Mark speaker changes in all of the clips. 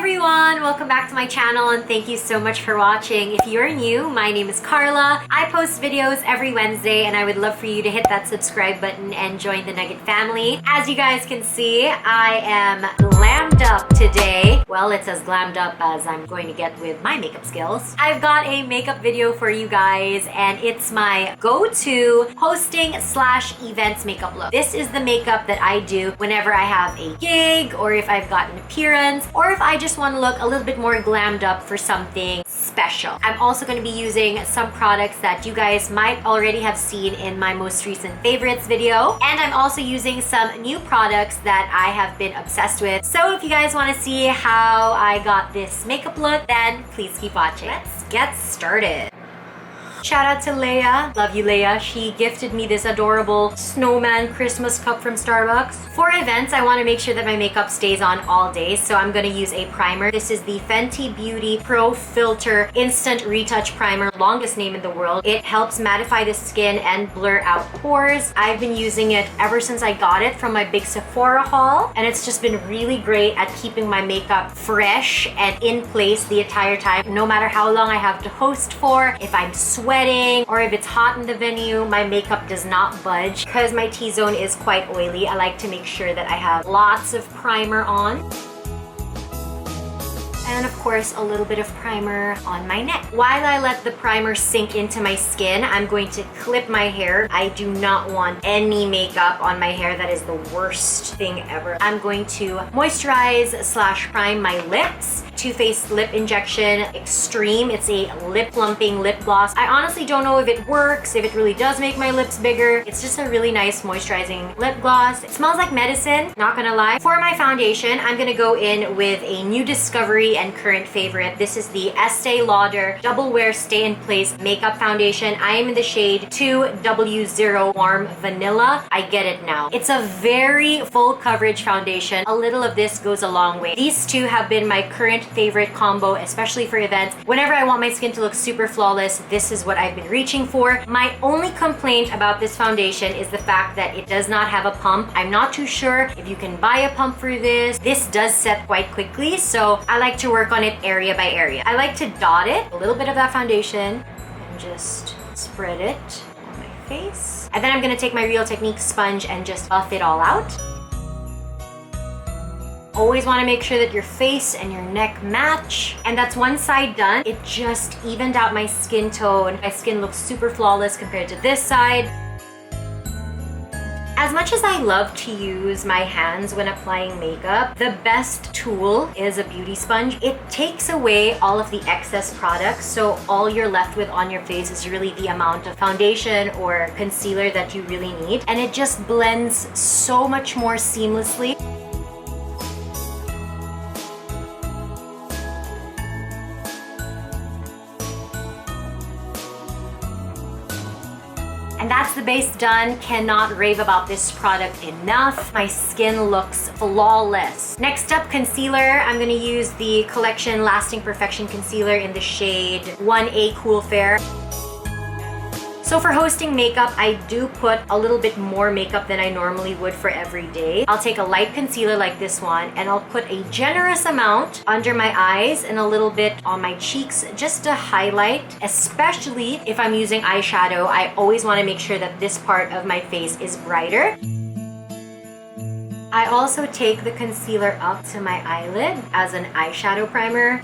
Speaker 1: everyone! Welcome back to my channel and thank you so much for watching. If you're new, my name is Karla. I post videos every Wednesday and I would love for you to hit that subscribe button and join the Nugget family. As you guys can see, I am glammed up today. Well, it's as glammed up as I'm going to get with my makeup skills. I've got a makeup video for you guys and it's my go-to hosting / events makeup look. This is the makeup that I do whenever I have a gig or if I've got an appearance or if I just want to look a little bit more glammed up for something special. I'm also going to be using some products that you guys might already have seen in my most recent favorites video. And I'm also using some new products that I have been obsessed with. So if you guys want to see how I got this makeup look, then please keep watching. Let's get started. Shout out to Leia. Love you, Leia. She gifted me this adorable snowman Christmas cup from Starbucks. For events, I want to make sure that my makeup stays on all day, so I'm going to use a primer. This is the Fenty Beauty Pro Filter Instant Retouch Primer, longest name in the world. It helps mattify the skin and blur out pores. I've been using it ever since I got it from my big Sephora haul, and it's just been really great at keeping my makeup fresh and in place the entire time. No matter how long I have to host for, if I'm sweating, or if it's hot in the venue, my makeup does not budge. Because my T-zone is quite oily, I like to make sure that I have lots of primer on. And of course, a little bit of primer on my neck. While I let the primer sink into my skin, I'm going to clip my hair. I do not want any makeup on my hair. That is the worst thing ever. I'm going to moisturize / prime my lips. Too Faced Lip Injection Extreme. It's a lip plumping lip gloss. I honestly don't know if it works, if it really does make my lips bigger. It's just a really nice moisturizing lip gloss. It smells like medicine, not gonna lie. For my foundation, I'm gonna go in with a new discovery and current favorite. This is the Estee Lauder Double Wear Stay in Place Makeup Foundation. I am in the shade 2W0 Warm Vanilla. I get it now. It's a very full coverage foundation. A little of this goes a long way. These two have been my current favorite combo, especially for events. Whenever I want my skin to look super flawless, this is what I've been reaching for. My only complaint about this foundation is the fact that it does not have a pump. I'm not too sure if you can buy a pump for this. This does set quite quickly, so I like to work on it area by area. I like to dot it, a little bit of that foundation, and just spread it on my face. And then I'm gonna take my Real Technique sponge and just buff it all out. Always want to make sure that your face and your neck match. And that's one side done. It just evened out my skin tone. My skin looks super flawless compared to this side. As much as I love to use my hands when applying makeup, the best tool is a beauty sponge. It takes away all of the excess products, so all you're left with on your face is really the amount of foundation or concealer that you really need. And it just blends so much more seamlessly. And that's the base done. Cannot rave about this product enough. My skin looks flawless. Next up, concealer. I'm gonna use the Collection Lasting Perfection Concealer in the shade 1A Cool Fair. So for hosting makeup, I do put a little bit more makeup than I normally would for every day. I'll take a light concealer like this one and I'll put a generous amount under my eyes and a little bit on my cheeks just to highlight, especially if I'm using eyeshadow. I always want to make sure that this part of my face is brighter. I also take the concealer up to my eyelid as an eyeshadow primer.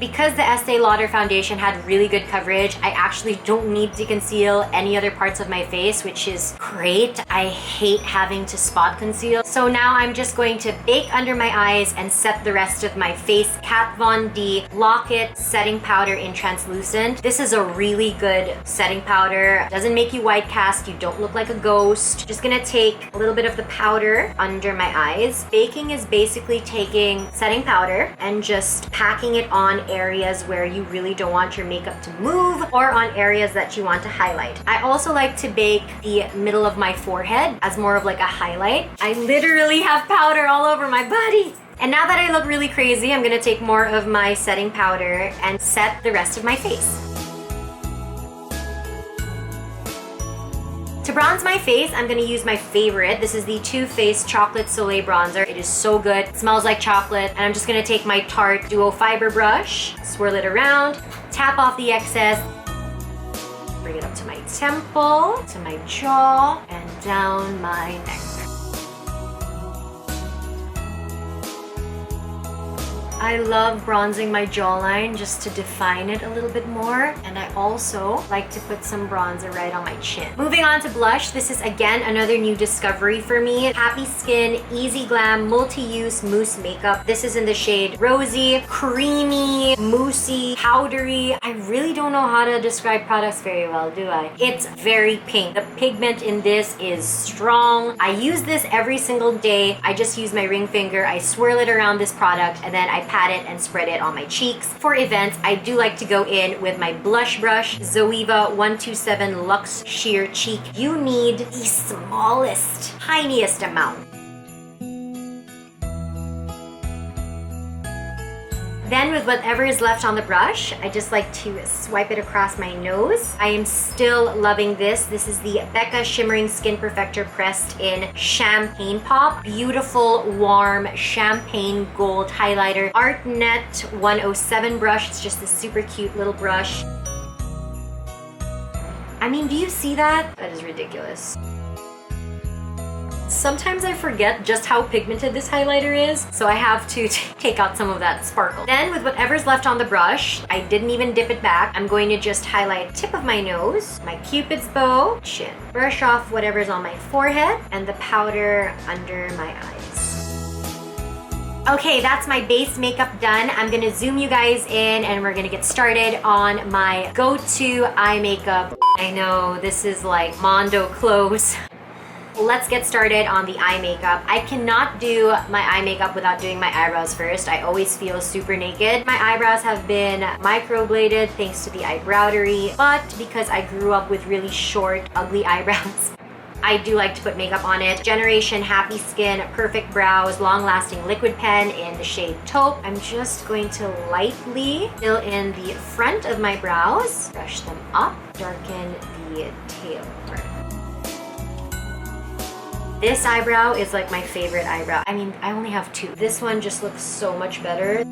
Speaker 1: Because the Estee Lauder foundation had really good coverage, I actually don't need to conceal any other parts of my face, which is great. I hate having to spot conceal. So now I'm just going to bake under my eyes and set the rest of my face. Kat Von D Lock It Setting Powder in Translucent. This is a really good setting powder. Doesn't make you white cast. You don't look like a ghost. Just gonna take a little bit of the powder under my eyes. Baking is basically taking setting powder and just packing it on areas where you really don't want your makeup to move or on areas that you want to highlight. I also like to bake the middle of my forehead as more of like a highlight. I literally have powder all over my body. And now that I look really crazy, I'm gonna take more of my setting powder and set the rest of my face. To bronze my face, I'm gonna use my favorite. This is the Too Faced Chocolate Soleil Bronzer. It is so good. It smells like chocolate. And I'm just gonna take my Tarte Duo Fiber brush, swirl it around, tap off the excess, bring it up to my temple, to my jaw, and down my neck. I love bronzing my jawline just to define it a little bit more. And I also like to put some bronzer right on my chin. Moving on to blush. This is again another new discovery for me. Happy Skin Easy Glam Multi-Use Mousse Makeup. This is in the shade Rosy, creamy, moussey, powdery. I really don't know how to describe products very well, do I? It's very pink. The pigment in this is strong. I use this every single day. I just use my ring finger. I swirl it around this product and then I pat it and spread it on my cheeks. For events, I do like to go in with my blush brush, Zoeva 127 Luxe Sheer Cheek. You need the smallest, tiniest amount. Then with whatever is left on the brush, I just like to swipe it across my nose. I am still loving this. This is the Becca Shimmering Skin Perfector pressed in Champagne Pop. Beautiful, warm, champagne gold highlighter. ArtNet 107 brush. It's just a super cute little brush. I mean, do you see that? That is ridiculous. Sometimes I forget just how pigmented this highlighter is, so I have to take out some of that sparkle. Then with whatever's left on the brush, I didn't even dip it back. I'm going to just highlight tip of my nose, my cupid's bow, chin. Brush off whatever's on my forehead and the powder under my eyes. Okay, that's my base makeup done. I'm gonna zoom you guys in and we're gonna get started on my go-to eye makeup. I know this is like Mondo clothes. Let's get started on the eye makeup. I cannot do my eye makeup without doing my eyebrows first. I always feel super naked. My eyebrows have been microbladed thanks to the Eyebrowdery, but because I grew up with really short, ugly eyebrows, I do like to put makeup on it. Generation Happy Skin Perfect Brows Long-Lasting Liquid Pen in the shade Taupe. I'm just going to lightly fill in the front of my brows, brush them up, darken the tail part. This eyebrow is like my favorite eyebrow. I mean, I only have two. This one just looks so much better.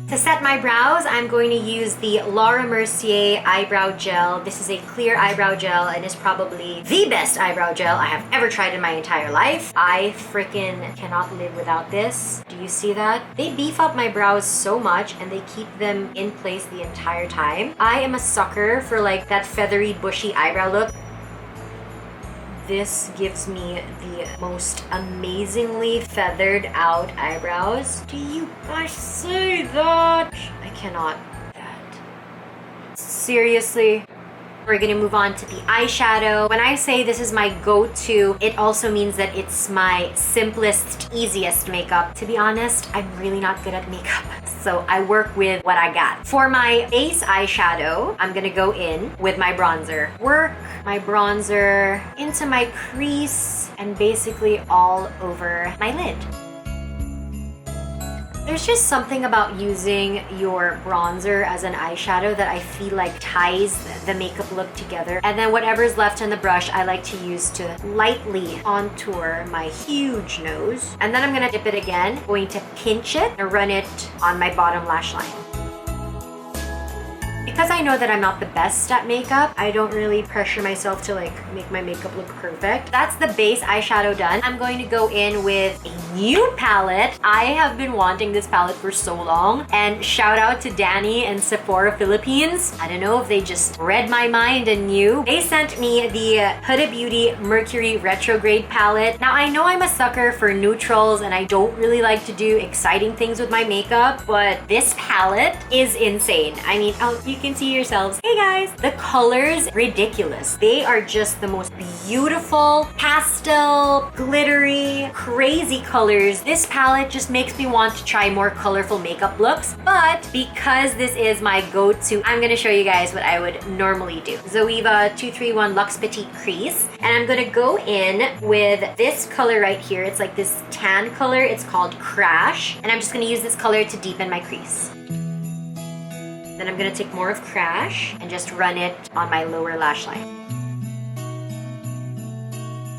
Speaker 1: To set my brows, I'm going to use the Laura Mercier Eyebrow Gel. This is a clear eyebrow gel and is probably the best eyebrow gel I have ever tried in my entire life. I freaking cannot live without this. Do you see that? They beef up my brows so much and they keep them in place the entire time. I am a sucker for like that feathery, bushy eyebrow look. This gives me the most amazingly feathered out eyebrows. Do you guys see that? I cannot. That. Seriously? We're gonna move on to the eyeshadow. When I say this is my go-to, it also means that it's my simplest, easiest makeup. To be honest, I'm really not good at makeup, so I work with what I got. For my base eyeshadow, I'm gonna go in with my bronzer. Work my bronzer into my crease and basically all over my lid. There's just something about using your bronzer as an eyeshadow that I feel like ties the makeup look together. And then whatever's left on the brush, I like to use to lightly contour my huge nose. And then I'm gonna dip it again, going to pinch it and run it on my bottom lash line. Because I know that I'm not the best at makeup, I don't really pressure myself to like make my makeup look perfect. That's the base eyeshadow done. I'm going to go in with a new palette. I have been wanting this palette for so long, and shout out to Danny and Sephora Philippines. I don't know if they just read my mind and knew. They sent me the Huda Beauty Mercury Retrograde palette. Now I know I'm a sucker for neutrals and I don't really like to do exciting things with my makeup, but this palette is insane. I mean, you can see yourselves. Hey guys, the colors, ridiculous. They are just the most beautiful, pastel, glittery, crazy colors. This palette just makes me want to try more colorful makeup looks, but because this is my go-to, I'm gonna show you guys what I would normally do. Zoeva 231 Luxe Petite Crease, and I'm gonna go in with this color right here. It's like this tan color. It's called Crash, and I'm just gonna use this color to deepen my crease. Then I'm gonna take more of Crash and just run it on my lower lash line.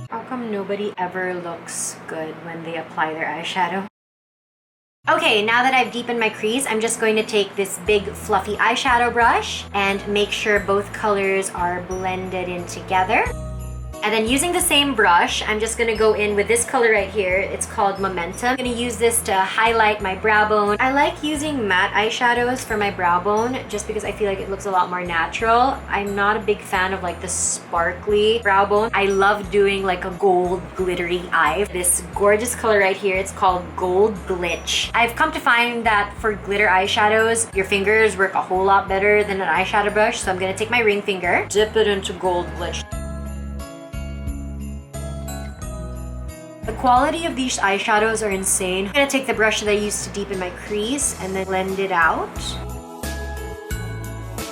Speaker 1: How come nobody ever looks good when they apply their eyeshadow? Okay, now that I've deepened my crease, I'm just going to take this big fluffy eyeshadow brush and make sure both colors are blended in together. And then using the same brush, I'm just gonna go in with this color right here. It's called Momentum. I'm gonna use this to highlight my brow bone. I like using matte eyeshadows for my brow bone just because I feel like it looks a lot more natural. I'm not a big fan of like the sparkly brow bone. I love doing like a gold glittery eye. This gorgeous color right here, it's called Gold Glitch. I've come to find that for glitter eyeshadows, your fingers work a whole lot better than an eyeshadow brush. So I'm gonna take my ring finger, dip it into Gold Glitch. The quality of these eyeshadows are insane. I'm gonna take the brush that I used to deepen my crease and then blend it out.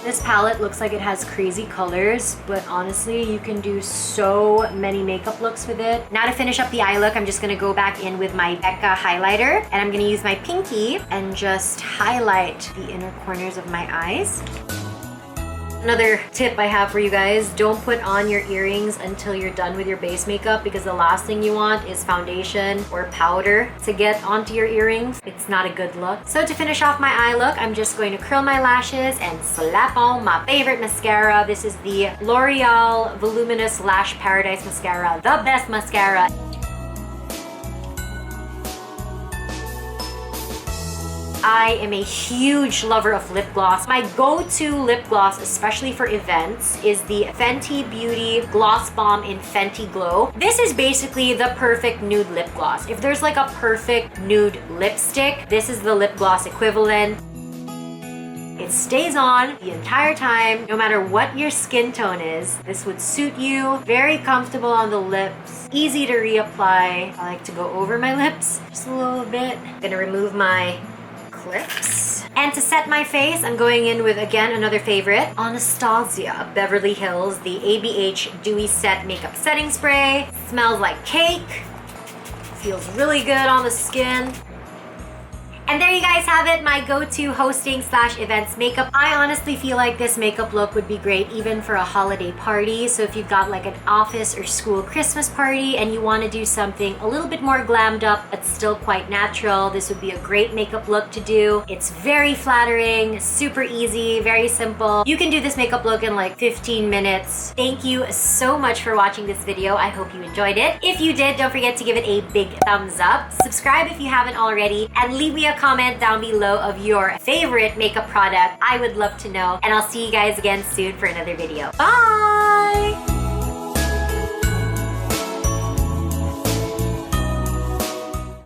Speaker 1: This palette looks like it has crazy colors, but honestly, you can do so many makeup looks with it. Now to finish up the eye look, I'm just gonna go back in with my Becca highlighter, and I'm gonna use my pinky and just highlight the inner corners of my eyes. Another tip I have for you guys, don't put on your earrings until you're done with your base makeup because the last thing you want is foundation or powder to get onto your earrings. It's not a good look. So to finish off my eye look, I'm just going to curl my lashes and slap on my favorite mascara. This is the L'Oreal Voluminous Lash Paradise Mascara, the best mascara. I am a huge lover of lip gloss. My go-to lip gloss, especially for events, is the Fenty Beauty Gloss Bomb in Fenty Glow. This is basically the perfect nude lip gloss. If there's like a perfect nude lipstick, this is the lip gloss equivalent. It stays on the entire time, no matter what your skin tone is. This would suit you. Very comfortable on the lips. Easy to reapply. I like to go over my lips just a little bit. I'm gonna remove my clips. And to set my face, I'm going in with, again, another favorite, Anastasia Beverly Hills, the ABH Dewy Set Makeup Setting Spray. Smells like cake. Feels really good on the skin. And there you guys have it, my go-to hosting / events makeup. I honestly feel like this makeup look would be great even for a holiday party. So if you've got like an office or school Christmas party and you want to do something a little bit more glammed up but still quite natural, this would be a great makeup look to do. It's very flattering, super easy, very simple. You can do this makeup look in like 15 minutes. Thank you so much for watching this video. I hope you enjoyed it. If you did, don't forget to give it a big thumbs up. Subscribe if you haven't already, and leave me a comment down below of your favorite makeup product. I would love to know, and I'll see you guys again soon for another video. Bye!